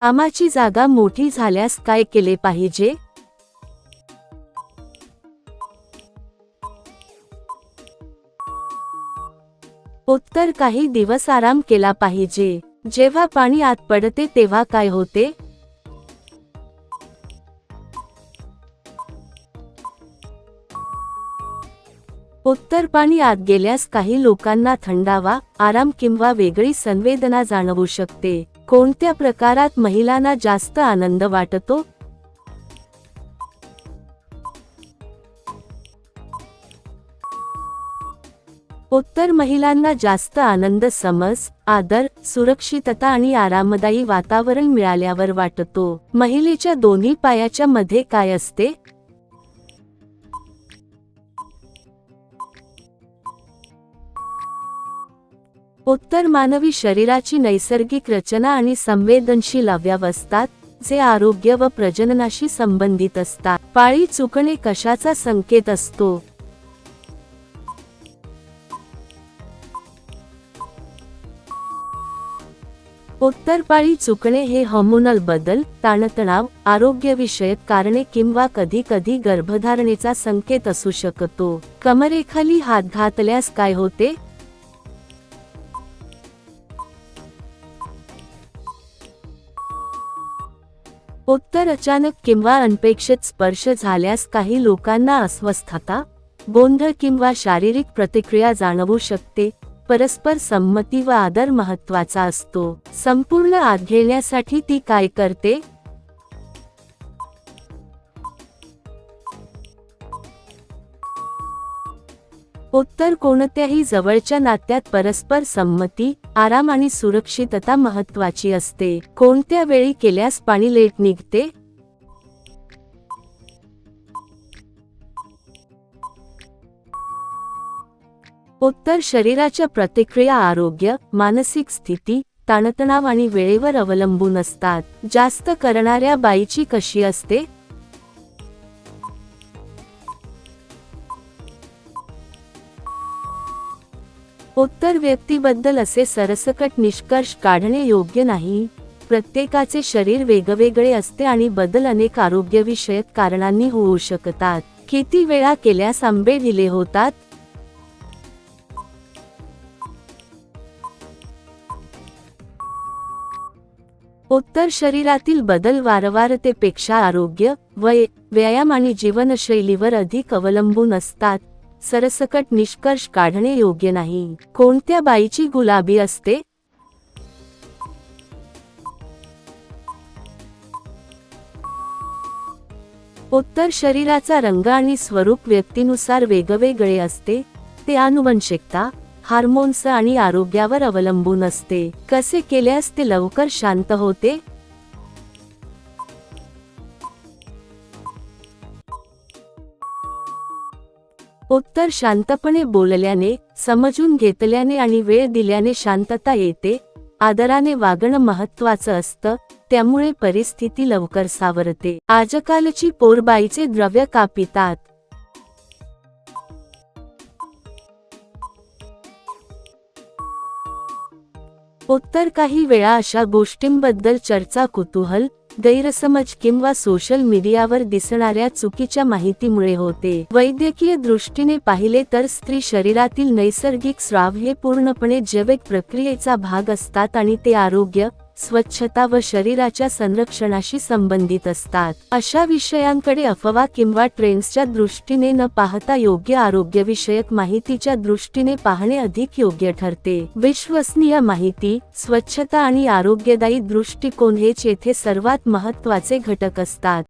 कामाची जागा मोठी झाल्यास काय केले पाहिजे? उत्तर: काही दिवस आराम केला पाहिजे. जेव्हा पाणी आत पडते तेव्हा काय होते? उत्तर: पाणी आत गेल्यास काही लोकांना थंडावा, आराम किंवा वेगळी संवेदना जाणवू शकते. कोणत्या प्रकारात महिलांना जास्त आनंद वाटतो? उत्तर: महिलांना जास्त आनंद समज, आदर, सुरक्षितता आणि आरामदायी वातावरण मिळाल्यावर वाटतो. महिलेच्या दोन्ही पायाच्या मध्ये काय असते? उत्तर: मानवी शरीराची नैसर्गिक रचना आणि संवेदनशील अवयव असतात, जे आरोग्य व प्रजननाशी संबंधित असतात. पाळी चुकणे कशाचा संकेत असतो? उत्तर: पाळी चुकणे हे हार्मोनल बदल, ताणतणाव, आरोग्यविषयक कारणे किंवा कधी-कधी गर्भधारणेचा संकेत असू शकतो. कमरेखाली हात घातल्यास काय होते? उत्तर: अचानक किंवा अनपेक्षित स्पर्श झाल्यास काही लोकांना अस्वस्थता, गोंधळ किंवा शारीरिक प्रतिक्रिया जाणवू शकते. परस्पर संमती व आदर महत्त्वाचा असतो. संपूर्ण आत घेण्यासाठी ती काय करते? उत्तर: कोणत्याही जवळच्या नात्यात परस्पर संमती, आराम आणि सुरक्षितता महत्त्वाची असते. कोणत्या वेळी केल्यास पाणी लेट निघते? उत्तर: शरीराच्या प्रतिक्रिया आरोग्य, मानसिक स्थिती, ताणतणाव आणि वेळेवर अवलंबून असतात. जास्त करणाऱ्या बाईची कशी असते? उत्तर: व्यक्तीबद्दल असे सरसकट निष्कर्ष काढणे योग्य नाही. प्रत्येकाचे शरीर वेगवेगळे असते आणि बदल अनेक आरोग्यविषयक कारणांनी होऊ शकतात. किती वेळा केल्यास आंबे ढिले होतात? उत्तर: शरीरातील बदल वारंवारतेपेक्षा आरोग्य, वय, व्यायाम आणि जीवनशैलीवर अधिक अवलंबून असतात. सरसकट निष्कर्ष काढणे योग्य नाही. कोणत्या बाईची गुलाबी असते? उत्तर: शरीराचा रंग आणि स्वरूप व्यक्तीनुसार वेगवेगळे असते. ते आनुवंशिकता, हार्मोन्स आणि आरोग्यावर अवलंबून असते. कसे केल्यास ते लवकर शांत होते? उत्तर: शांतपणे बोलल्याने, समजून घेतल्याने आणि वेळ दिल्याने शांतता येते. आदराने वागणं महत्त्वाचं असतं, त्यामुळे परिस्थिती लवकर सावरते. आजकालची पोर बाईचे द्रव्य का पितात? उत्तर: काही वेळा अशा गोष्टींबद्दल चर्चा कुतूहल, गैरसमज किंवा सोशल मीडियावर दिसणाऱ्या चुकीच्या माहितीमुळे होते. वैद्यकीय दृष्टीने पाहिले तर स्त्री शरीरातील नैसर्गिक स्राव हे पूर्णपणे जैविक प्रक्रियेचा भाग असतात आणि ते आरोग्य, स्वच्छता व शरीराच्या संरक्षणाशी संबंधित असतात. अशा विषयांकडे अफवा किंवा ट्रेंड्सच्या दृष्टीने न पाहता योग्य आरोग्यविषयक माहितीच्या दृष्टीने पाहणे अधिक योग्य ठरते. विश्वसनीय माहिती, स्वच्छता आणि आरोग्यदायी दृष्टिकोन हेच येथे सर्वात महत्त्वाचे घटक असतात.